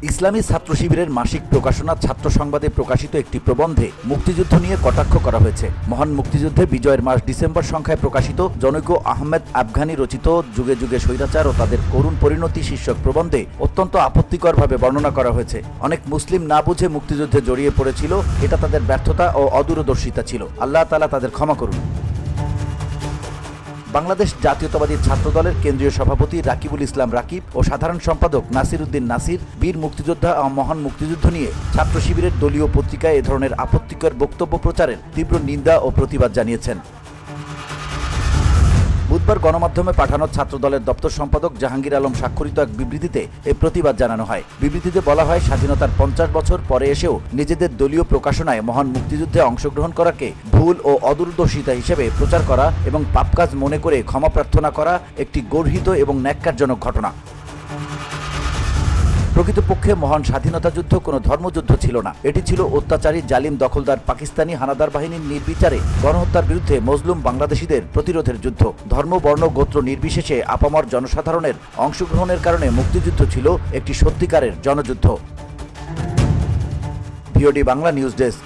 ইসলামী ছাত্র শিবিরের মাসিক প্রকাশনা ছাত্র সংবাদে প্রকাশিত একটি প্রবন্ধে মুক্তিযুদ্ধ নিয়ে কটাক্ষ করা হয়েছে। মহান মুক্তিযুদ্ধে বিজয়ের মাস ডিসেম্বর সংখ্যায় প্রকাশিত জনৈক আহমেদ আফগানি রচিত যুগে যুগে স্বৈরাচার ও তাদের করুণ পরিণতি শীর্ষক প্রবন্ধে অত্যন্ত আপত্তিকরভাবে বর্ণনা করা হয়েছে। অনেক মুসলিম না বুঝে মুক্তিযুদ্ধে জড়িয়ে পড়েছিল, এটা তাদের ব্যর্থতা ও অদূরদর্শিতা ছিল। আল্লাহ তাআলা তাদের ক্ষমা করুন। বাংলাদেশ জাতীয়তাবাদী ছাত্রদলের কেন্দ্রীয় সভাপতি রাকিবুল ইসলাম রাকিব ও সাধারণ সম্পাদক নাসির উদ্দিন নাসির বীর মুক্তিযোদ্ধা ও মহান মুক্তিযুদ্ধ নিয়ে ছাত্র শিবিরের দলীয় পত্রিকায় এ ধরনের আপত্তিকর বক্তব্য প্রচারের তীব্র নিন্দা ও প্রতিবাদ জানিয়েছেন। বুধবার গণমাধ্যমে পাঠানো ছাত্রদলের দপ্তর সম্পাদক জাহাঙ্গীর আলম স্বাক্ষরিত এক বিবৃতিতে এই প্রতিবাদ জানানো হয়। বিবৃতিতে বলা হয়, স্বাধীনতার 50 বছর পরে এসেও নিজেদের দলীয় প্রকাশনায় মহান মুক্তিযুদ্ধে অংশগ্রহণ করাকে ভুল ও অদূরদর্শিতা হিসেবে প্রচার করা এবং পাপ কাজ মনে করে ক্ষমা প্রার্থনা করা একটি গর্হিত এবং ন্যাক্কারজনক ঘটনা। প্রকৃতপক্ষে মহান স্বাধীনতা যুদ্ধ কোনো ধর্মযুদ্ধ ছিল না, এটি ছিল অত্যাচারী জালিম দখলদার পাকিস্তানি হানাদার বাহিনীর নির্বিচারে গণহত্যার বিরুদ্ধে মজলুম বাংলাদেশিদের প্রতিরোধের যুদ্ধ। ধর্ম, বর্ণ, গোত্র নির্বিশেষে আপামর জনসাধারণের অংশগ্রহণের কারণে মুক্তিযুদ্ধ ছিল একটি সত্যিকারের জনযুদ্ধ। VOD Bangla news desk.